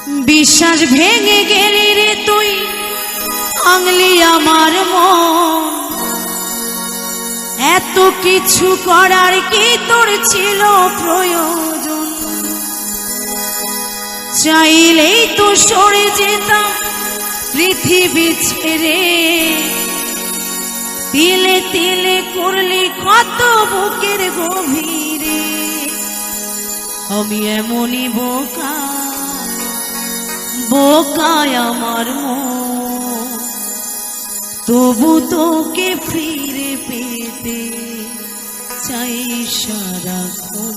বিশ্বাস ভেঙে গেলি রে তুই ভাঙলি আমার মন। এত কিছু করার কি তোর ছিল প্রয়োজন? চাইলেই তো সরে যেতাম পৃথিবী ছেড়ে। তিলে তিলে করলি কত বুকের গভীরে। আমি এমনই বোকা, বোকায় আমার মন, তবু তোকে ফিরে পেতে চাই সারাক্ষণ।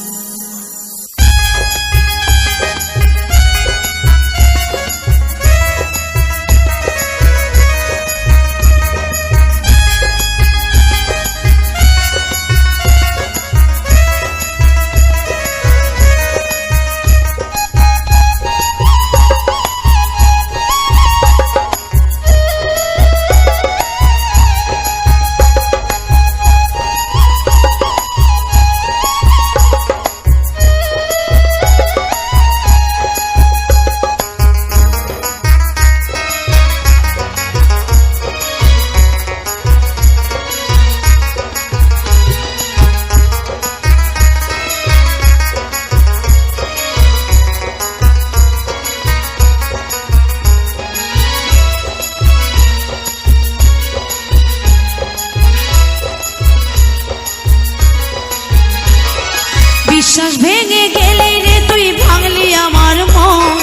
বিশ্বাস ভেঙে গেলি রে তুই ভাঙলি আমার মন।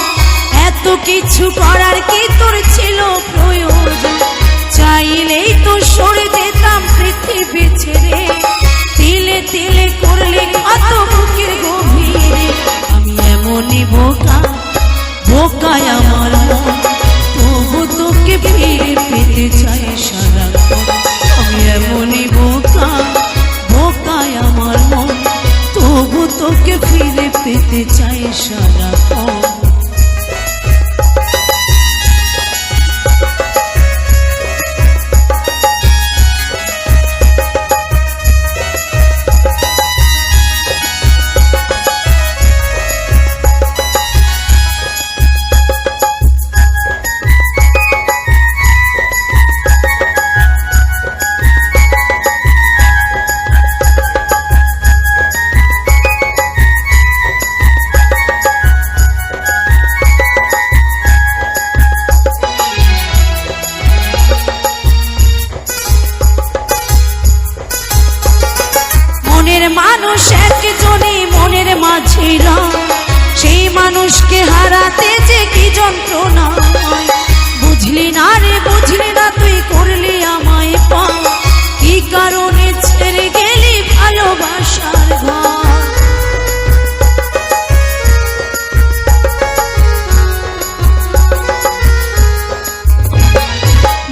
এত কিছু করার কি তোর ছিল প্রয়োজন? চাইলেই তো সরে যেতাম পৃথিবী ছেড়ে। তিলে তিলে করলে কত বুকের গভীরে। আমি এমনই বোকা, বোকায় আমার মন, তবু তোকে ফিরে পেতে চাই সারাক্ষণ। আমি এমনই বোকা, বোকায় আমার মন, তবু তোকে ফিরে পেতে চাই সারাক্ষণ। মনের মানুষ একজনই মনের মাঝে রয়, সেই মানুষকে হারাতে যে কি যন্ত্রণা। বুঝলি না রে বুঝলি না, তুই করলি আমায় পাও। কি কারণে ছেড়ে গেলি ভালোবাসার ঘর?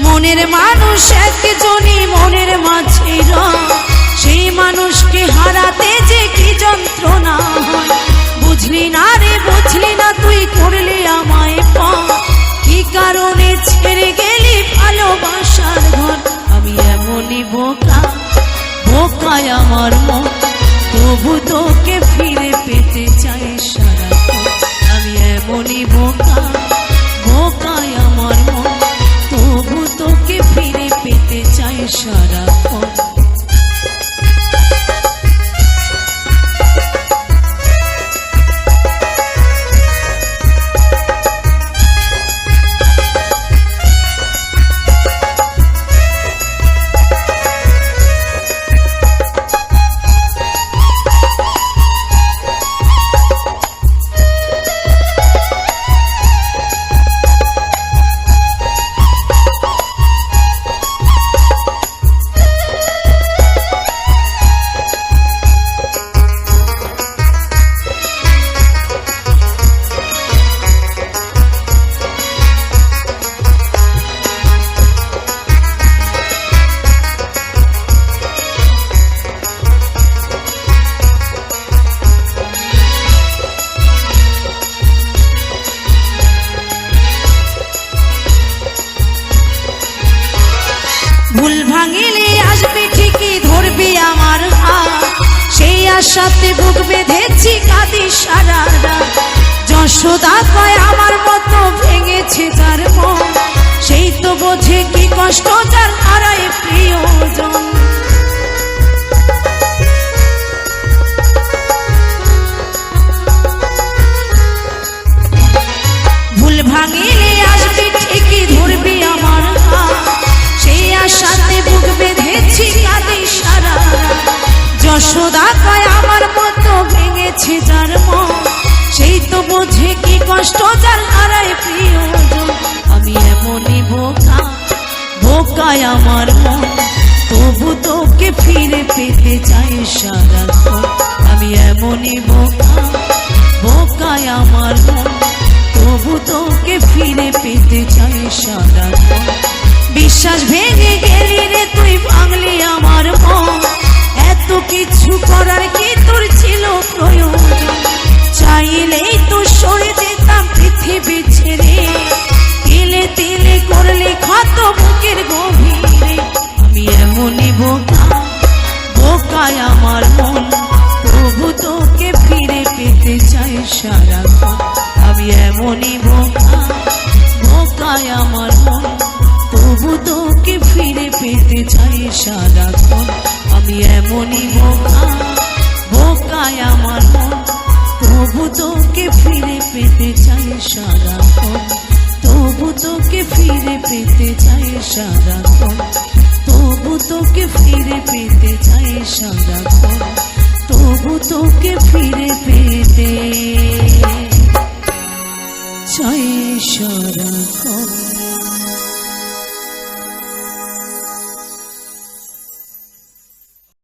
মনের মানুষ একজনই মনের মাঝে রয়, সেই মানুষকে হারাতে যে কি যন্ত্রণা হয়। বুঝলি না রে বুঝলি না, তুই করলি আমায় পাও। কি কারণে ছেড়ে গেলি ভালোবাসার ঘর? আমি এমনই বোকা, বোকায় আমার মন, তবু তোকে ফিরে পেতে চাই সারাক্ষণ। আমি এমনই বোকা, বোকায় আমার মন, তবু তোকে ফিরে পেতে চাই সারাক্ষণ। ভুল ভাঙিলে আসবি ঠিকই, ধরবি আমার হাত। সেই আশাতে বুক বেঁধেছি কাঁদি সারা রাত। যশোদা কয় আমার মতো ভেঙেছে তার মন, সেই তো বোঝে কি কষ্ট যার হারায় প্রিয়জন। ভুল ভাঙিলে আসবি ঠিকই ধরবি আমার হাত, সেই আশাতে বুক বেঁধেছি কাঁদি সারা রাত। যশোদা কয় আমার মতো ভেঙেছে যার মন, সেই তো বোঝে কি কষ্ট যার হারায় প্রিয়জন। আমি এমনই বোকা, বোকায় আমার মন, তবু তোকে ফিরে পেতে চাই সারাক্ষণ। আমি এমনই বোকা, বোকায় আমার মন, তবু তোকে ফিরে পেতে চাই সারাক্ষণ। বিশ্বাস ভেঙে গেলি রে তুই, ভাঙলি আমার মন, এত কিছু করার কি তোর ছিল প্রয়োজন? চাইলেই তো সরে যেতাম পৃথিবী ছেড়ে, তিলে তিলে করলে ক্ষত বুকের গভীরে। আমি এমনই বোকা, বোকায় আমার মন, তবু তোকে ফিরে পেতে চাই সারাক্ষণ। আমি এমনই বোকা, বোকায় আমার মন, তবু তোকে ফিরে পেতে চাই সারাক্ষণ। আমি এমনই বোকা, বোকায় আমার মন, তবু তোকে ফিরে পেতে চাই সারাক্ষণ। তবু তোকে ফিরে পেতে চাই সারাক্ষণ, তবু তোকে ফিরে পেতে চাই সারাক্ষণ, তবু তোকে ফিরে পেতে চাই সারাক্ষণ।